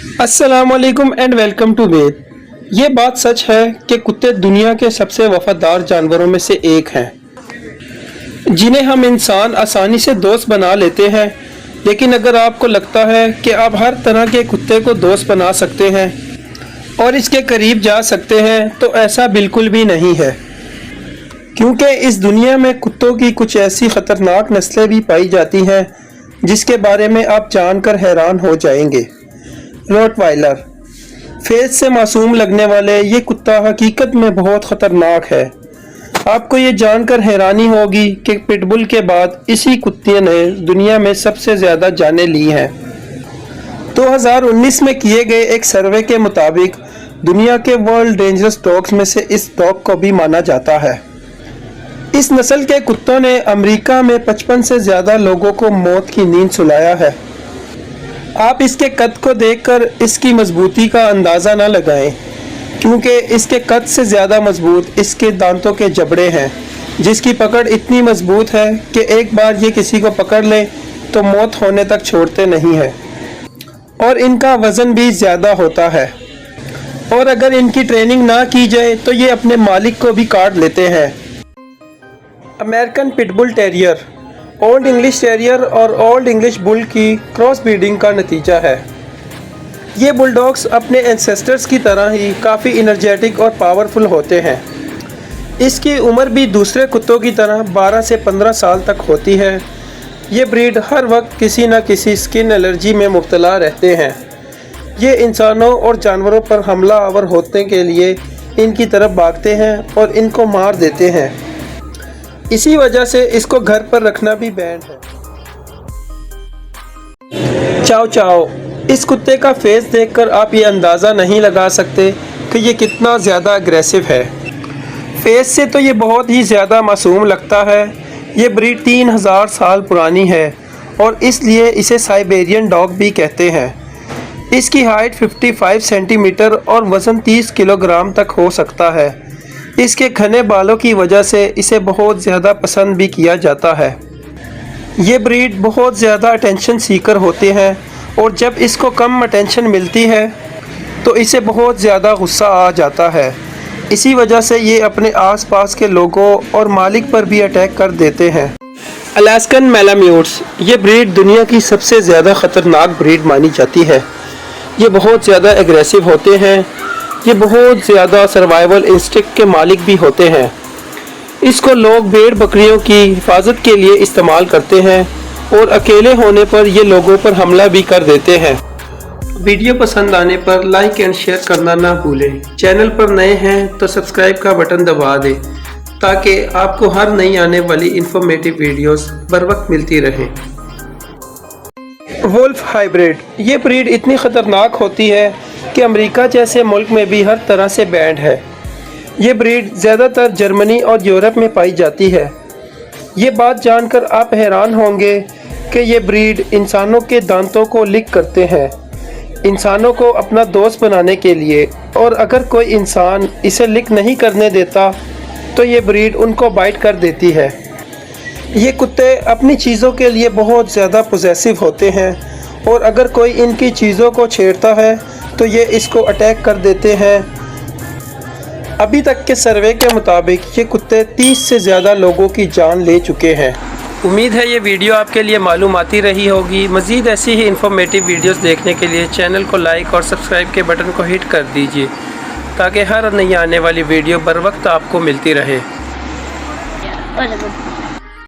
अस्सलाम वालेकुम and welcome to वेद। ये बात सच है कि कुत्ते दुनिया के सबसे वफादार जानवरों में से एक हैं, जिन्हें हम इंसान आसानी से दोस्त बना लेते हैं। लेकिन अगर आपको लगता है कि आप हर तरह के कुत्ते को दोस्त बना सकते हैं और इसके करीब जा सकते हैं, तो ऐसा बिल्कुल भी नहीं है, क्योंकि इस दुनिया में कुत्तों की कुछ ऐसी ख़तरनाक नस्लें भी पाई जाती हैं जिसके बारे में आप जानकर हैरान हो जाएंगे। रोटवाइलर, फेस से मासूम लगने वाले ये कुत्ता हकीकत में बहुत ख़तरनाक है। आपको ये जानकर हैरानी होगी कि पिटबुल के बाद इसी कुत्ते ने दुनिया में सबसे ज़्यादा जानें ली हैं। 2019 में किए गए एक सर्वे के मुताबिक दुनिया के वर्ल्ड डेंजरस डॉग्स में से इस डॉग को भी माना जाता है। इस नस्ल के कुत्तों ने अमेरिका में 55 से ज़्यादा लोगों को मौत की नींद सुलाया है। आप इसके कद को देखकर इसकी मजबूती का अंदाज़ा न लगाएं, क्योंकि इसके कद से ज़्यादा मजबूत इसके दांतों के जबड़े हैं, जिसकी पकड़ इतनी मजबूत है कि एक बार ये किसी को पकड़ ले तो मौत होने तक छोड़ते नहीं हैं। और इनका वज़न भी ज़्यादा होता है, और अगर इनकी ट्रेनिंग ना की जाए तो ये अपने मालिक को भी काट लेते हैं। American pitbull terrier old English terrier और ओल्ड इंग्लिश बुल की क्रॉस ब्रीडिंग का नतीजा है। ये बुलडॉग्स अपने एंसेस्टर्स की तरह ही काफ़ी एनर्जेटिक और पावरफुल होते हैं। इसकी उम्र भी दूसरे कुत्तों की तरह 12 से 15 साल तक होती है। ये ब्रीड हर वक्त किसी न किसी स्किन एलर्जी में मुब्तला रहते हैं। ये इंसानों और जानवरों पर हमला आवर होने के लिए इनकी तरफ भागते हैं और इनको मार देते हैं। इसी वजह से इसको घर पर रखना भी बैन है। चाओ चाओ, इस कुत्ते का फेस देखकर आप ये अंदाज़ा नहीं लगा सकते कि ये कितना ज़्यादा अग्रेसिव है। फेस से तो ये बहुत ही ज़्यादा मासूम लगता है। ये ब्रीड 3000 साल पुरानी है और इसलिए इसे साइबेरियन डॉग भी कहते हैं। इसकी हाइट 55 सेंटीमीटर और वज़न 30 किलोग्राम तक हो सकता है। इसके घने बालों की वजह से इसे बहुत ज़्यादा पसंद भी किया जाता है। ये ब्रीड बहुत ज़्यादा अटेंशन सीकर होते हैं और जब इसको कम अटेंशन मिलती है तो इसे बहुत ज़्यादा गुस्सा आ जाता है। इसी वजह से ये अपने आसपास के लोगों और मालिक पर भी अटैक कर देते हैं। अलास्कन मैलाम्यूट्स, ये ब्रीड दुनिया की सबसे ज़्यादा ख़तरनाक ब्रीड मानी जाती है। ये बहुत ज़्यादा एग्रेसिव होते हैं। ये बहुत ज़्यादा सर्वाइवल इंस्टिंक्ट के मालिक भी होते हैं। इसको लोग भेड़ बकरियों की हिफाजत के लिए इस्तेमाल करते हैं और अकेले होने पर ये लोगों पर हमला भी कर देते हैं। वीडियो पसंद आने पर लाइक एंड शेयर करना ना भूलें। चैनल पर नए हैं तो सब्सक्राइब का बटन दबा दें, ताकि आपको हर नई आने वाली इंफॉर्मेटिव वीडियोस बर वक्त मिलती रहें। वुल्फ हाइब्रिड, ये ब्रीड इतनी ख़तरनाक होती है कि अमेरिका जैसे मुल्क में भी हर तरह से बैंड है। ये ब्रीड ज़्यादातर जर्मनी और यूरोप में पाई जाती है। ये बात जानकर आप हैरान होंगे कि ये ब्रीड इंसानों के दांतों को लिक करते हैं, इंसानों को अपना दोस्त बनाने के लिए, और अगर कोई इंसान इसे लिक नहीं करने देता तो ये ब्रीड उनको बाइट कर देती है। ये कुत्ते अपनी चीज़ों के लिए बहुत ज़्यादा पॉसेसिव होते हैं और अगर कोई इनकी चीज़ों को छेड़ता है तो ये इसको अटैक कर देते हैं। अभी तक के सर्वे के मुताबिक ये कुत्ते 30 से ज़्यादा लोगों की जान ले चुके हैं। उम्मीद है ये वीडियो आपके लिए मालूमाती रही होगी। मज़ीद ऐसी ही इंफॉर्मेटिव वीडियोस देखने के लिए चैनल को लाइक और सब्सक्राइब के बटन को हिट कर दीजिए, ताकि हर नई आने वाली वीडियो बर वक्त आपको मिलती रहे।